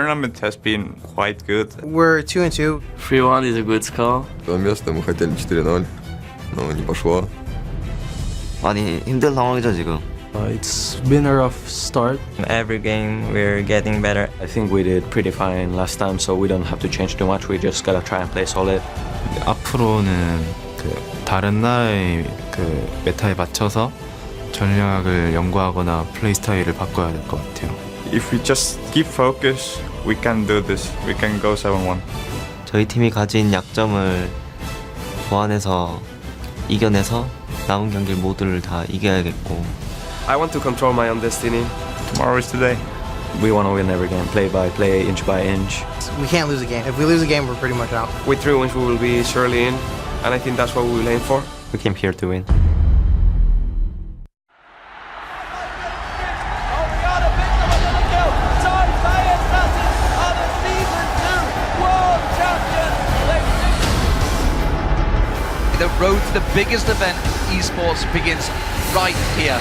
tournament has been quite good. We're 2-2. 3-1 is a good score. Первое место, мы хотели 4-0, но не пошло. 많이 힘든 상황이죠 지금. It's been a rough start. Every game we're getting better. I think we did pretty fine last time, so we don't have to change too much. We just gotta try and play solid. 앞으로는 다른 나라의 메타에 맞춰서 전략을 연구하거나 플레이 스타일을 바꿔야 될 것 같아요. If we just keep focus, we can do this. We can go 7-1. 저희 팀이 가진 약점을 보완해서 이겨내서 남은 경기 모두를 다 이겨야겠고. I want to control my own destiny. Tomorrow is today. We want to win every game, play by play, inch by inch. We can't lose a game. If we lose a game, we're pretty much out. With 3 wins, we will be surely in, and I think that's what we will aim for. We came here to win. The road to the biggest event in esports begins right here.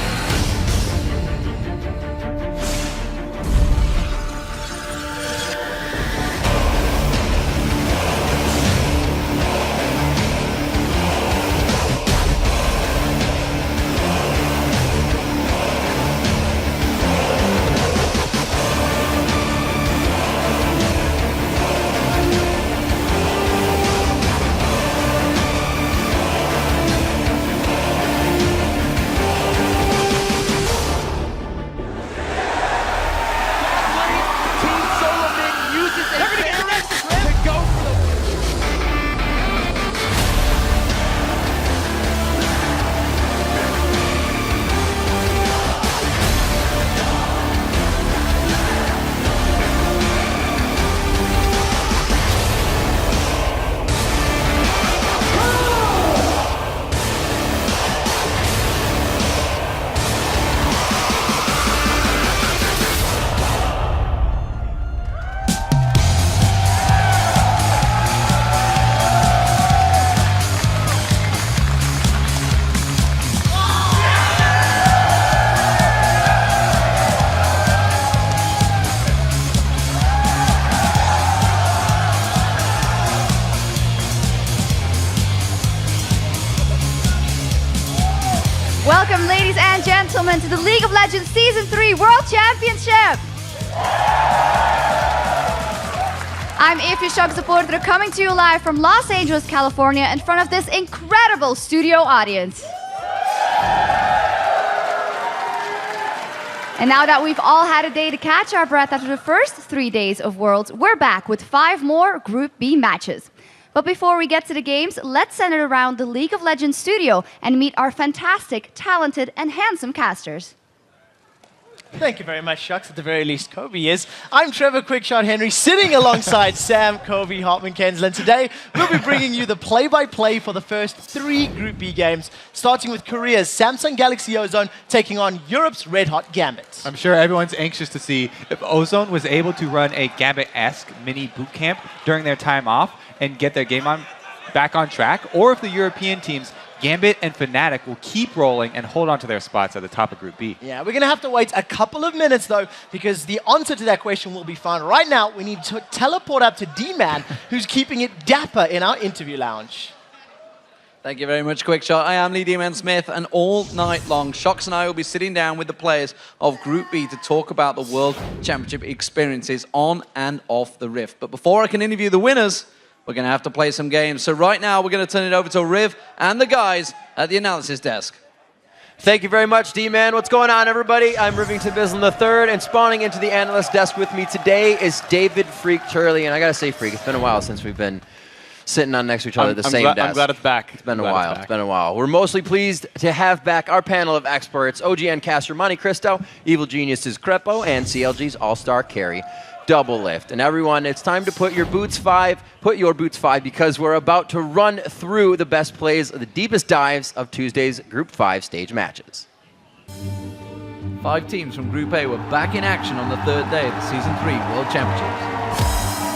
Welcome, ladies and gentlemen, to the League of Legends Season 3 World Championship! I'm Ify Shock supporter coming to you live from Los Angeles, California, in front of this incredible studio audience. And now that we've all had a day to catch our breath after the first 3 days of Worlds, we're back with 5 more Group B matches. But before we get to the games, let's send it around the League of Legends studio and meet our fantastic, talented, and handsome casters. Thank you very much, Shucks. At the very least, Kobe is. I'm Trevor Quickshot Henry, sitting alongside Sam, Kobe, Hartman, Kensel. And today, we'll be bringing you the play-by-play for the first 3 Group B games, starting with Korea's Samsung Galaxy Ozone taking on Europe's Red Hot Gambit. I'm sure everyone's anxious to see if Ozone was able to run a Gambit-esque mini bootcamp during their time off and get their game back on track, or if the European teams Gambit and Fnatic will keep rolling and hold on to their spots at the top of Group B. Yeah, we're going to have to wait a couple of minutes, though, because the answer to that question will be found right now. We need to teleport up to D-Man, who's keeping it dapper in our interview lounge. Thank you very much, Quickshot. I am Lee D-Man Smith, and all night long, Shocks and I will be sitting down with the players of Group B to talk about the World Championship experiences on and off the Rift. But before I can interview the winners, we're going to have to play some games. So right now, we're going to turn it over to Riv and the guys at the analysis desk. Thank you very much, D-Man. What's going on, everybody? I'm Rivington Bislin III, and spawning into the analyst desk with me today is David Freak Turley. And I got to say, Freak, it's been a while since we've been sitting on next to each other at the same desk. I'm glad it's back. It's been a while. It's been a while. We're mostly pleased to have back our panel of experts, OGN caster Monte Cristo, Evil Geniuses Crepo, and CLG's All-Star Carry Double Lift. And everyone, it's time to put your boots 5, because we're about to run through the best plays, the deepest dives of Tuesday's Group 5 stage matches. 5 teams from Group A were back in action on the 3rd day of the Season 3 World Championships.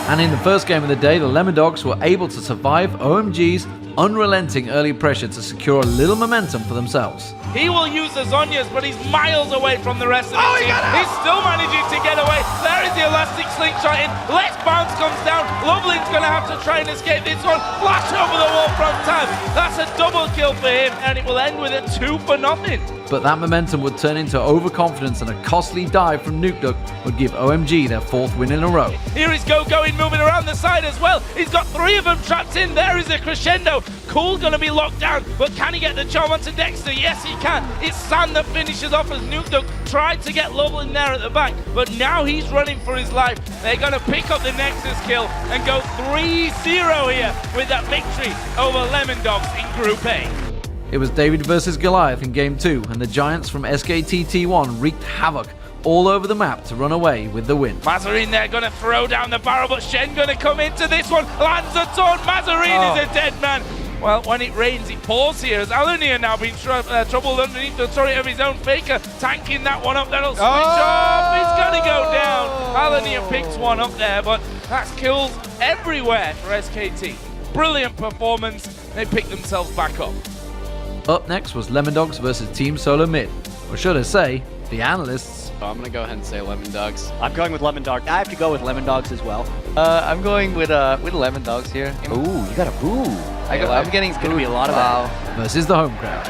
And in the first game of the day, the Lemon Dogs were able to survive OMG's unrelenting early pressure to secure a little momentum for themselves. He will use the Zonias, but he's miles away from the rest of the team. He's still managing to get away. There is the elastic slingshot in. Less bounce comes down. Lovelin's going to have to try and escape this one. Flash over the wall from Tam. That's a double kill for him, and it will end with a 2-0. But that momentum would turn into overconfidence, and a costly dive from Nuke would give OMG their 4th win in a row. Here is Go-Going moving around the side as well. He's got 3 of them trapped in. There is a crescendo. Cool going to be locked down, but can he get the charm onto Dexter? Yes, he can. It's Sam that finishes off as Nuke tried to get Loveland there at the back, but now he's running for his life. They're going to pick up the Nexus kill and go 3-0 here with that victory over Lemon Dogs in Group A. It was David versus Goliath in Game 2, and the Giants from SKT-T1 wreaked havoc all over the map to run away with the win. Mazarine there going to throw down the barrel, but Shen going to come into this one. Lands a taunt. Mazarine is a dead man. Well, when it rains, it pours here. As Alania now being troubled underneath the turret of his own Faker, tanking that one up. That'll switch off. It's going to go down. Alania picks one up there, but that's kills everywhere for SKT. Brilliant performance. They pick themselves back up. Up next was Lemon Dogs versus Team Solo Mid. Or should I say, the analysts. I'm going to go ahead and say Lemon Dogs. I'm going with Lemon Dogs. I have to go with Lemon Dogs as well. I'm going with Lemon Dogs here. Ooh, you got a boo. I'm getting It's going to be a lot of that. Versus the home crowd.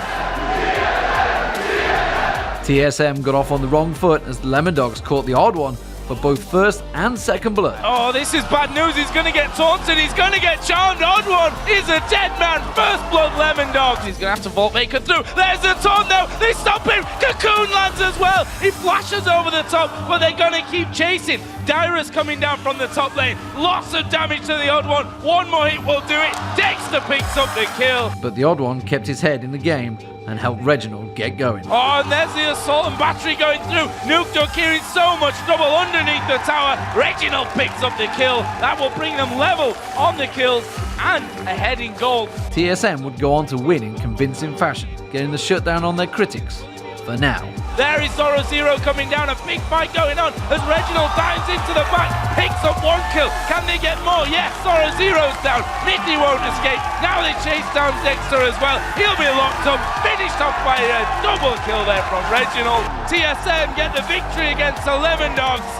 TSM got off on the wrong foot as the Lemon Dogs caught the odd one for both first and second blood. Oh, this is bad news. He's going to get taunted. He's going to get charmed. Odd one is a dead man. First blood Lemon Dogs. He's going to have to vault Faker through. There's a taunt though. They stop him. Cocoon lands as well. He flashes over the top, but they're going to keep chasing. Dyrus coming down from the top lane. Lots of damage to the odd one. One more hit will do it. Dexter picks up the kill. But the odd one kept his head in the game and helped Reginald get going. Oh, and there's the assault and battery going through. Nuke here in so much trouble underneath the tower. Reginald picks up the kill. That will bring them level on the kills and ahead in gold. TSM would go on to win in convincing fashion, getting the shutdown on their critics. For now. There is Zoro Zero coming down, a big fight going on as Reginald dives into the back, picks up 1 kill. Can they get more? Yes, Zoro Zero's down. Nitty won't escape. Now they chase down Dexter as well. He'll be locked up, finished off by a double kill there from Reginald. TSM get the victory against the Lemon Dogs,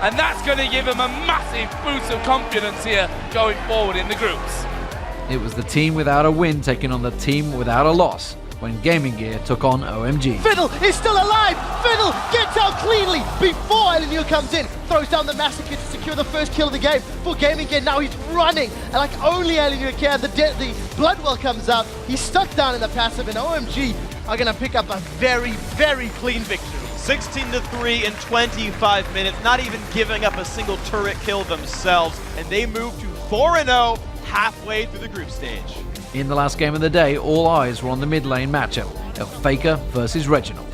and that's going to give them a massive boost of confidence here going forward in the groups. It was the team without a win taking on the team without a loss when Gaming Gear took on OMG. Fiddle is still alive! Fiddle gets out cleanly before Elinure comes in. Throws down the Massacre to secure the first kill of the game for Gaming Gear. Now he's running, and like only Elinure can. The Bloodwell comes out. He's stuck down in the passive, and OMG are going to pick up a very, very clean victory. 16-3 in 25 minutes, not even giving up a single turret kill themselves, and they move to 4-0 halfway through the group stage. In the last game of the day, all eyes were on the mid lane matchup of Faker versus Reginald.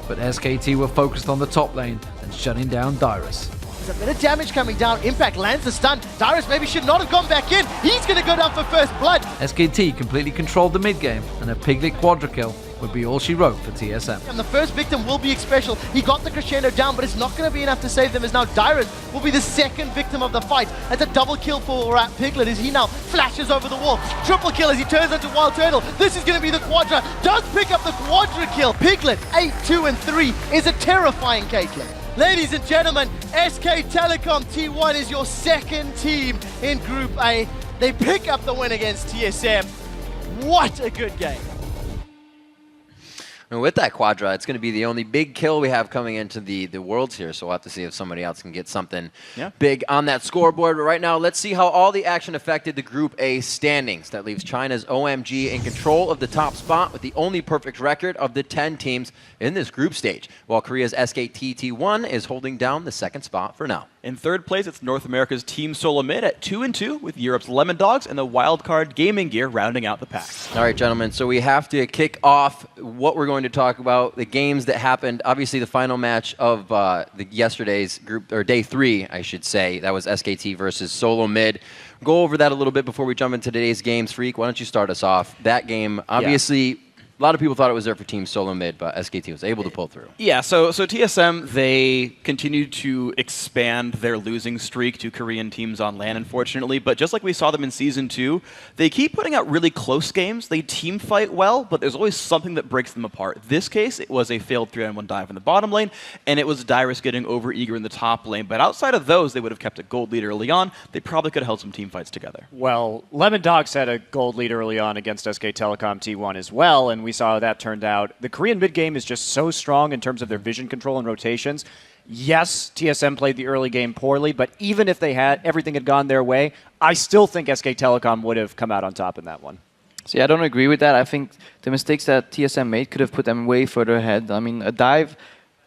But SKT were focused on the top lane and shutting down Dyrus. There's a bit of damage coming down. Impact lands the stun. Dyrus maybe should not have gone back in. He's going to go down for first blood. SKT completely controlled the mid game, and a Piglet quadra kill would be all she wrote for TSM. And the first victim will be Special. He got the crescendo down, but it's not going to be enough to save them, as now Dyrus will be the second victim of the fight. That's a double kill for Piglet as he now flashes over the wall. Triple kill as he turns into Wild Turtle. This is going to be the quadra. Does pick up the quadra kill. Piglet, 8, 2, and 3 is a terrifying Caitlyn. Ladies and gentlemen, SK Telecom T1 is your second team in Group A. They pick up the win against TSM. What a good game. And with that quadra, it's going to be the only big kill we have coming into the Worlds here, so we'll have to see if somebody else can get something big on that scoreboard. But right now, let's see how all the action affected the Group A standings. That leaves China's OMG in control of the top spot with the only perfect record of the 10 teams in this group stage, while Korea's SKT-T1 is holding down the second spot for now. In third place, it's North America's Team Solo Mid at 2-2, with Europe's Lemon Dogs and the wildcard Gaming Gear rounding out the pack. All right, gentlemen, so we have to kick off what we're going to talk about, the games that happened. Obviously, the final match of yesterday's group, or day 3, I should say, that was SKT versus Solo Mid. Go over that a little bit before we jump into today's games. Freak, why don't you start us off? That game, obviously, A lot of people thought it was there for Team Solo Mid, but SKT was able to pull through. Yeah, so TSM, they continued to expand their losing streak to Korean teams on LAN, unfortunately. But just like we saw them in Season 2, they keep putting out really close games. They team fight well, but there's always something that breaks them apart. This case, it was a failed 3-on-1 dive in the bottom lane, and it was Dyrus getting over eager in the top lane. But outside of those, they would have kept a gold lead early on. They probably could have held some team fights together. Well, Lemon Dogs had a gold lead early on against SK Telecom T1 as well, and we saw how that turned out. The Korean mid game is just so strong in terms of their vision control and rotations. Yes, TSM played the early game poorly, but even if everything had gone their way, I still think SK Telecom would have come out on top in that one. See, I don't agree with that. I think the mistakes that TSM made could have put them way further ahead. I mean, a dive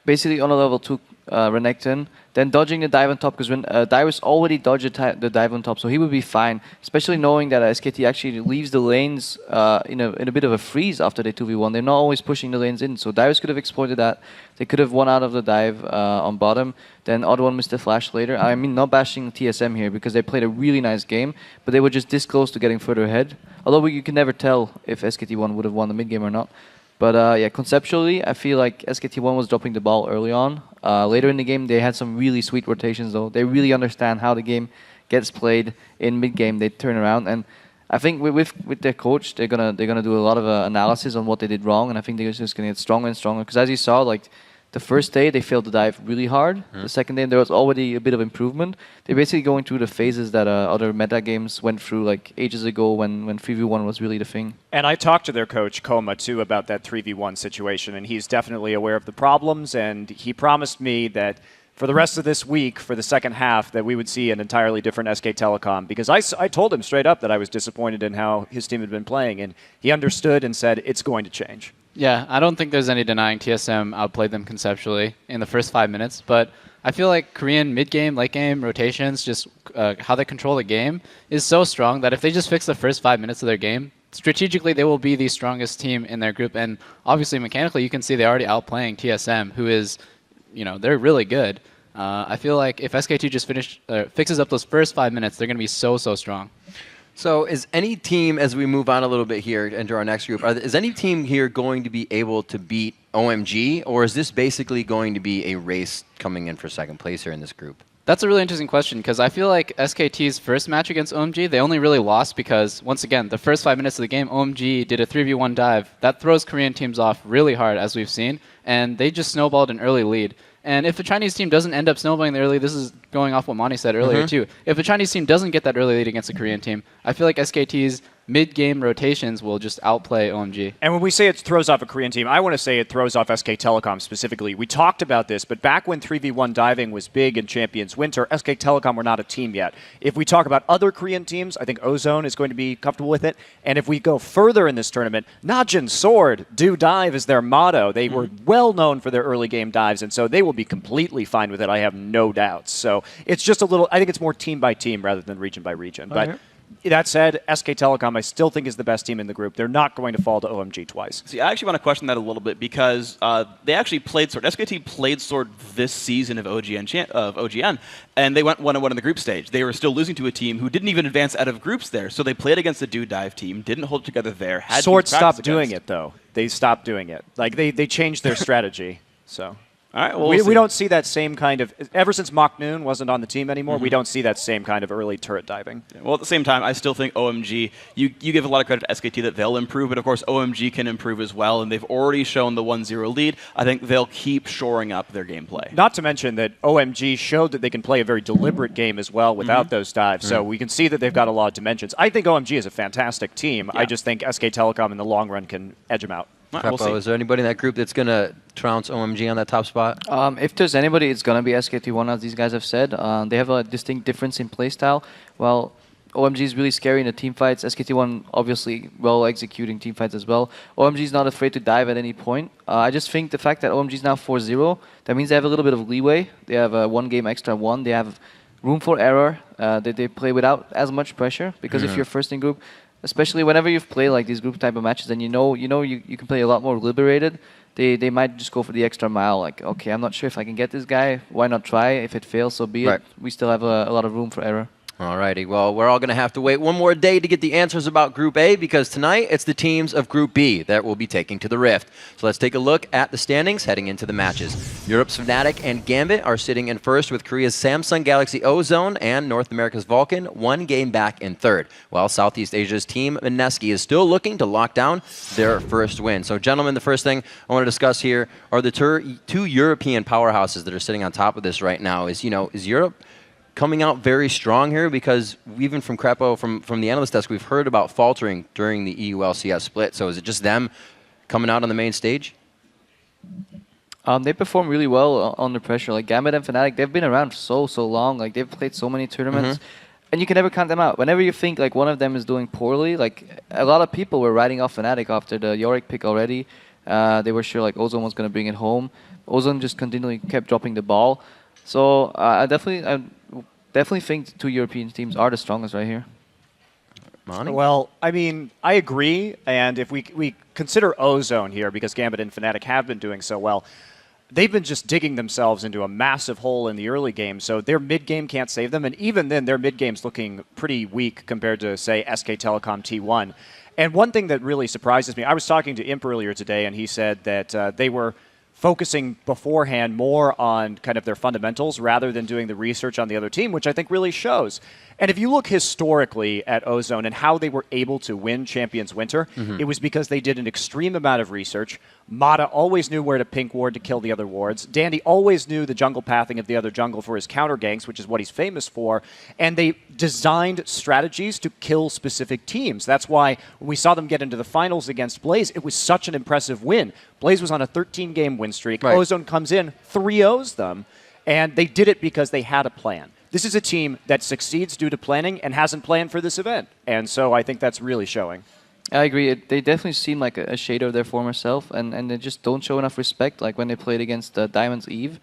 basically on a level 2 Renekton, then dodging the dive on top, because when Dyrus already dodged the dive on top, so he would be fine, especially knowing that SKT actually leaves the lanes in a bit of a freeze after they 2v1. They're not always pushing the lanes in, so Dyrus could have exploited that. They could have won out of the dive on bottom, then other one missed the flash later. I mean, not bashing TSM here, because they played a really nice game, but they were just this close to getting further ahead. Although you can never tell if SKT1 would have won the mid game or not. But yeah, conceptually, I feel like SKT1 was dropping the ball early on. Later in the game, they had some really sweet rotations, though. They really understand how the game gets played in mid-game. They turn around, and I think with their coach, they're gonna do a lot of analysis on what they did wrong, and I think they're just gonna get stronger and stronger. Because as you saw, like the first day, they failed to dive really hard. The second day, there was already a bit of improvement. They're basically going through the phases that other meta games went through like ages ago when 3v1 was really the thing. And I talked to their coach, Koma, too, about that 3v1 situation, and he's definitely aware of the problems, and he promised me that for the rest of this week, for the second half, that we would see an entirely different SK Telecom, because I told him straight up that I was disappointed in how his team had been playing, and he understood and said it's going to change. Yeah, I don't think there's any denying TSM outplayed them conceptually in the first 5 minutes, but I feel like Korean mid-game, late-game rotations, just how they control the game is so strong that if they just fix the first 5 minutes of their game, strategically they will be the strongest team in their group. And obviously mechanically you can see they're already outplaying TSM, who is, they're really good. I feel like if SKT just fixes up those first 5 minutes, they're going to be so strong. So is any team, as we move on a little bit here into our next group, is any team here going to be able to beat OMG, or is this basically going to be a race coming in for second place here in this group? That's a really interesting question, because I feel like SKT's first match against OMG, they only really lost because, once again, the first 5 minutes of the game, OMG did a 3v1 dive. That throws Korean teams off really hard, as we've seen, and they just snowballed an early lead. And if the Chinese team doesn't end up snowballing the early, this is going off what Monty said earlier too. If the Chinese team doesn't get that early lead against the Korean team, I feel like SKT's mid-game rotations will just outplay OMG. And when we say it throws off a Korean team, I want to say it throws off SK Telecom specifically. We talked about this, but back when 3v1 diving was big in Champions Winter, SK Telecom were not a team yet. If we talk about other Korean teams, I think Ozone is going to be comfortable with it. And if we go further in this tournament, Najin Sword, do dive is their motto. They were well known for their early game dives, and so they will be completely fine with it, I have no doubts. So it's just a little, I think it's more team by team rather than region by region. But that said, SK Telecom I still think is the best team in the group. They're not going to fall to OMG twice. See, I actually want to question that a little bit because they actually played Sword. SKT played Sword this season of OGN, and they went 1-1 in the group stage. They were still losing to a team who didn't even advance out of groups there. So they played against a Do Dive team, didn't hold it together there. Sword stopped doing it, though. They stopped doing it. Like, they changed their strategy, so... All right, well, we don't see that same kind of... Ever since Mach Noon wasn't on the team anymore, we don't see that same kind of early turret diving. Yeah, well, at the same time, I still think OMG, you give a lot of credit to SKT that they'll improve, but of course OMG can improve as well, and they've already shown the 1-0 lead. I think they'll keep shoring up their gameplay. Not to mention that OMG showed that they can play a very deliberate game as well without those dives, so we can see that they've got a lot of dimensions. I think OMG is a fantastic team. I just think SK Telecom in the long run can edge them out. We'll is there anybody in that group that's going to trounce OMG on that top spot? If there's anybody, it's going to be SKT1, as these guys have said. They have a distinct difference in playstyle. Well, OMG is really scary in the team fights. SKT1 obviously well executing team fights as well. OMG is not afraid to dive at any point. I just think the fact that OMG is now 4-0, that means they have a little bit of leeway. They have a 1 game extra won. They have room for error. They play without as much pressure, because if you're first in group, especially whenever you've played like these group type of matches, and you can play a lot more liberated. They might just go for the extra mile. Like, okay, I'm not sure if I can get this guy. Why not try? If it fails, so be it. We still have a lot of room for error. Alrighty, well, we're all going to have to wait one more day to get the answers about Group A because tonight it's the teams of Group B that will be taking to the Rift. So let's take a look at the standings heading into the matches. Europe's Fnatic and Gambit are sitting in first with Korea's Samsung Galaxy Ozone and North America's Vulcan 1 game back in third, while Southeast Asia's Team Mineski is still looking to lock down their first win. So gentlemen, the first thing I want to discuss here are the two European powerhouses that are sitting on top of this right now. Is Europe coming out very strong here? Because even from Crepo, from the analyst desk, we've heard about faltering during the EU-LCS split. So is it just them coming out on the main stage? They perform really well under pressure. Like Gambit and Fnatic, they've been around so long. Like they've played so many tournaments, and you can never count them out. Whenever you think like one of them is doing poorly, like a lot of people were writing off Fnatic after the Yorick pick already. They were sure like Ozone was going to bring it home. Ozone just continually kept dropping the ball. So I definitely think the two European teams are the strongest right here. Monty? Well, I mean, I agree. And if we consider Ozone here, because Gambit and Fnatic have been doing so well, they've been just digging themselves into a massive hole in the early game. So their mid-game can't save them. And even then, their mid-game's looking pretty weak compared to, say, SK Telecom T1. And one thing that really surprises me, I was talking to Imp earlier today, and he said that they were focusing beforehand more on kind of their fundamentals rather than doing the research on the other team, which I think really shows. And if you look historically at Ozone and how they were able to win Champions Winter, it was because they did an extreme amount of research. Mata always knew where to pink ward to kill the other wards. Dandy always knew the jungle pathing of the other jungle for his counter ganks, which is what he's famous for. And they designed strategies to kill specific teams. That's why when we saw them get into the finals against Blaze, it was such an impressive win. Blaze was on a 13-game win streak. Right. Ozone comes in, 3-0s them, and they did it because they had a plan. This is a team that succeeds due to planning and hasn't planned for this event. And so I think that's really showing. I agree. They definitely seem like a shade of their former self, and they just don't show enough respect. Like when they played against Diamond's Eve,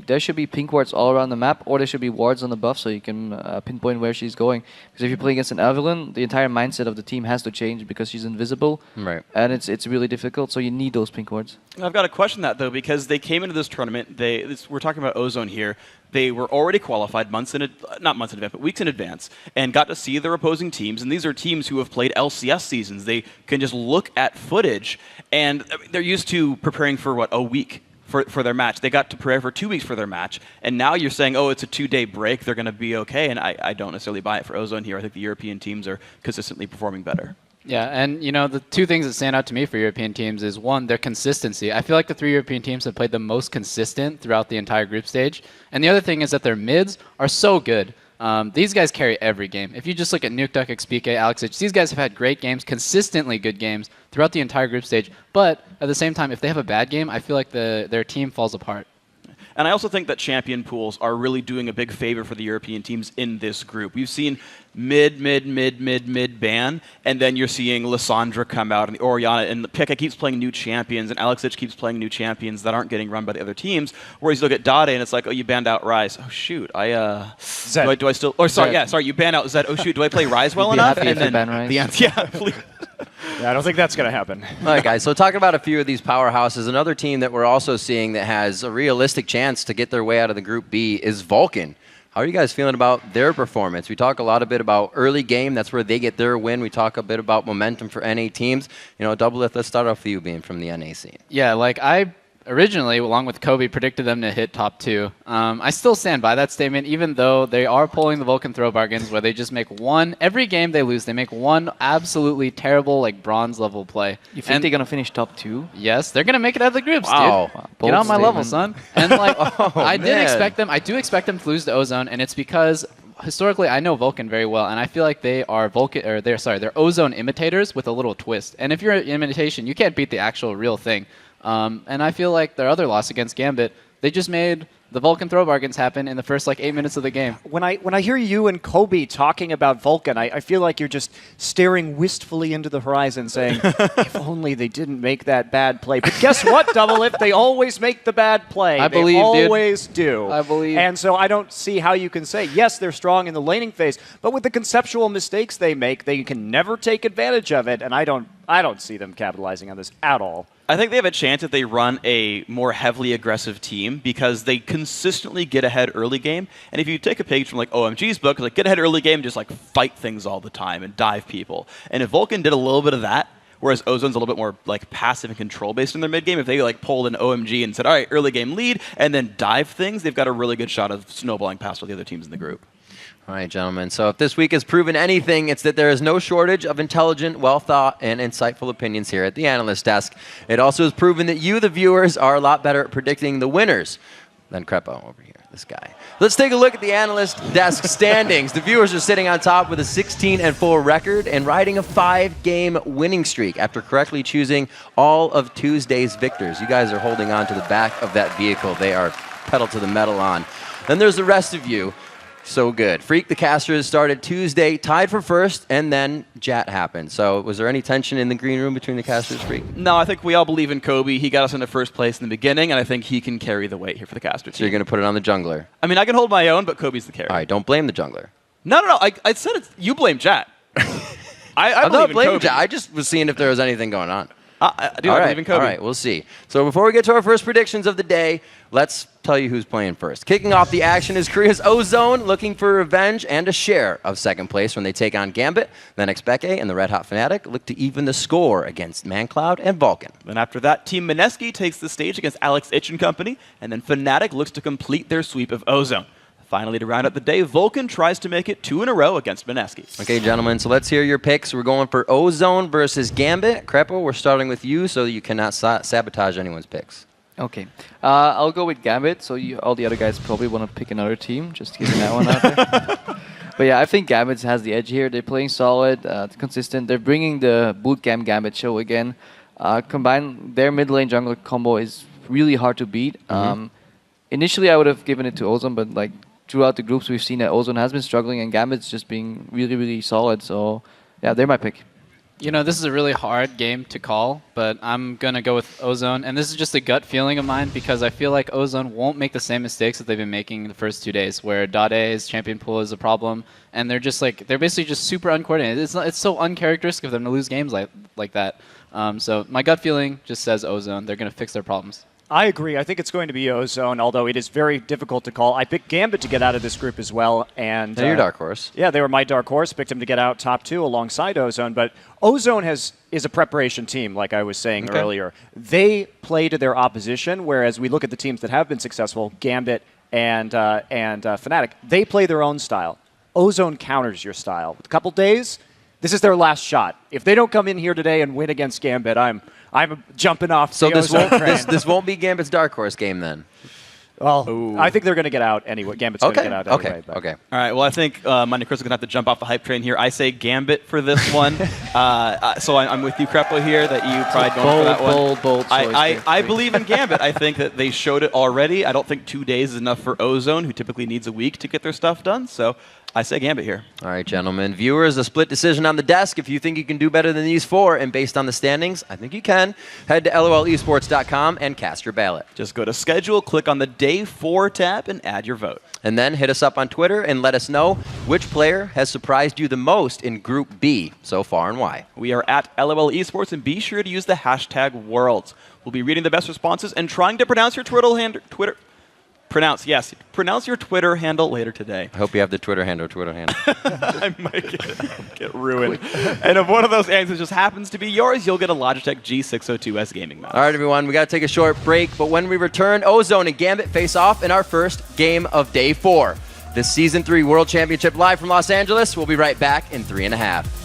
there should be pink wards all around the map, or there should be wards on the buff so you can pinpoint where she's going. Because if you play against an Evelyn, the entire mindset of the team has to change because she's invisible, right? And it's really difficult. So you need those pink wards. I've got to question that though, because they came into this tournament. We're talking about Ozone here. They were already qualified not months in advance, but weeks in advance, and got to see their opposing teams. And these are teams who have played LCS seasons. They can just look at footage, and they're used to preparing for a week for their match. They got to prepare for 2 weeks for their match, and now you're saying, oh, it's a 2-day break. They're going to be okay, and I don't necessarily buy it for Ozone here. I think the European teams are consistently performing better. Yeah, and the two things that stand out to me for European teams is, one, their consistency. I feel like the three European teams have played the most consistent throughout the entire group stage. And the other thing is that their mids are so good. These guys carry every game. If you just look at Nuke Duck, XPK, Alexich, these guys have had great games, consistently good games throughout the entire group stage. But at the same time, if they have a bad game, I feel like their team falls apart. And I also think that champion pools are really doing a big favor for the European teams in this group. We've seen mid ban, and then you're seeing Lissandra come out, and the Orianna, and Pekka keeps playing new champions, and Alexich keeps playing new champions that aren't getting run by the other teams. Whereas you look at Dade, and it's like, oh, you banned out Ryze. Oh shoot, Zed. do I still? Or sorry, you banned out Zed. Oh shoot, do I play Ryze well enough? And then ban Ryze. The answer, yeah, please. Yeah, I don't think that's going to happen. All right, guys, so talking about a few of these powerhouses, another team that we're also seeing that has a realistic chance to get their way out of the Group B is Vulcan. How are you guys feeling about their performance? We talk a bit about early game. That's where they get their win. We talk a bit about momentum for NA teams. Double Lift, let's start off with you being from the NA scene. Yeah, like I originally, along with Kobe, predicted them to hit top 2. I still stand by that statement, even though they are pulling the Vulcan throw bargains where they just make every game they lose, they make one absolutely terrible, bronze level play. You think they're going to finish top 2? Yes, they're going to make it out of the groups, wow. dude. Get on my level, son. And I do expect them to lose to Ozone, and it's because historically, I know Vulcan very well, and I feel like they are they're Ozone imitators with a little twist. And if you're an imitation, you can't beat the actual real thing. And I feel like their other loss against Gambit, they just made the Vulcan throw bargains happen in the first 8 minutes of the game. When I hear you and Kobe talking about Vulcan, I feel like you're just staring wistfully into the horizon saying, if only they didn't make that bad play. But guess what, Double Lift? They always make the bad play. I believe, They always do. I believe. And so I don't see how you can say, yes, they're strong in the laning phase, but with the conceptual mistakes they make, they can never take advantage of it. And I don't I don't see them capitalizing on this at all. I think they have a chance if they run a more heavily aggressive team because they consistently get ahead early game. And if you take a page from like OMG's book, like get ahead early game, just like fight things all the time and dive people. And if Vulcan did a little bit of that, whereas Ozone's a little bit more like passive and control based in their mid game, if they like pulled an OMG and said, all right, early game lead, and then dive things, they've got a really good shot of snowballing past all the other teams in the group. All right, gentlemen. So if this week has proven anything, it's that there is no shortage of intelligent, well-thought, and insightful opinions here at the Analyst Desk. It also has proven that you, the viewers, are a lot better at predicting the winners than Crepo over here, this guy. Let's take a look at the Analyst Desk standings. The viewers are sitting on top with a 16-4 record and riding a 5-game winning streak after correctly choosing all of Tuesday's victors. You guys are holding on to the back of that vehicle. They are pedal to the metal on. Then there's the rest of you. So good. Freak the Casters started Tuesday, tied for first, and then Jat happened. So was there any tension in the green room between the Casters, Freak? No, I think we all believe in Kobe. He got us into first place in the beginning, and I think he can carry the weight here for the Casters. So you're going to put it on the jungler? I mean, I can hold my own, but Kobe's the carry. All right, don't blame the jungler. No. I said it's, you blame Jat. I'm not blaming Jat. I just was seeing if there was anything going on. I do believe in Kobe. All right, we'll see. So before we get to our first predictions of the day, let's tell you who's playing first. Kicking off the action is Korea's Ozone, looking for revenge and a share of second place when they take on Gambit. Then Xpeke and the Red Hot Fnatic look to even the score against ManCloud and Vulcan. Then after that, Team Mineski takes the stage against Alex Itch and Company, and then Fnatic looks to complete their sweep of Ozone. Finally, to round out the day, Vulcan tries to make it 2 in a row against Mineski. Okay, gentlemen, so let's hear your picks. We're going for Ozone versus Gambit. Crepo, we're starting with you so you cannot sabotage anyone's picks. Okay. I'll go with Gambit, so all the other guys probably want to pick another team, just getting that one out there. But yeah, I think Gambit has the edge here. They're playing solid, consistent. They're bringing the bootcamp Gambit show again. Combined, their mid lane jungler combo is really hard to beat. Initially, I would have given it to Ozone, but like throughout the groups, we've seen that Ozone has been struggling and Gambit's just being really, really solid. So yeah, they're my pick. You know, this is a really hard game to call, but I'm going to go with Ozone. And this is just a gut feeling of mine because I feel like Ozone won't make the same mistakes that they've been making the first 2 days, where Dade's champion pool is a problem. And they're just like, they're basically just super uncoordinated. It's so uncharacteristic of them to lose games like that. So my gut feeling just says Ozone. They're going to fix their problems. I agree. I think it's going to be Ozone, although it is very difficult to call. I picked Gambit to get out of this group as well. And they're your dark horse. Yeah, they were my dark horse. Picked him to get out top 2 alongside Ozone. But Ozone is a preparation team, like I was saying earlier. They play to their opposition, whereas we look at the teams that have been successful, Gambit and Fnatic, they play their own style. Ozone counters your style. With a couple days, this is their last shot. If they don't come in here today and win against Gambit, I'm jumping off. So the this won't be Gambit's dark horse game then. Well, I think they're going to get out anyway. Gambit's going to get out anyway. Okay. All right. Well, I think Monte Cristo is going to have to jump off the hype train here. I say Gambit for this one. So I'm with you, Crepo, here, that you probably going for that one. Bold choice. I believe in Gambit. I think that they showed it already. I don't think 2 days is enough for Ozone, who typically needs a week to get their stuff done. So I say Gambit here. All right, gentlemen. Viewers, a split decision on the desk. If you think you can do better than these 4, and based on the standings, I think you can, head to lolesports.com and cast your ballot. Just go to schedule, click on the Day 4 tab, and add your vote. And then hit us up on Twitter and let us know which player has surprised you the most in Group B so far and why. We are at LOL Esports, and be sure to use the hashtag Worlds. We'll be reading the best responses and trying to pronounce your Pronounce your Twitter handle later today. I hope you have the Twitter handle. I might get ruined. And if one of those answers just happens to be yours, you'll get a Logitech G602S gaming mouse. All right, everyone, we got to take a short break, but when we return, Ozone and Gambit face off in our first game of Day 4. This Season 3 World Championship live from Los Angeles. We'll be right back in 3.5.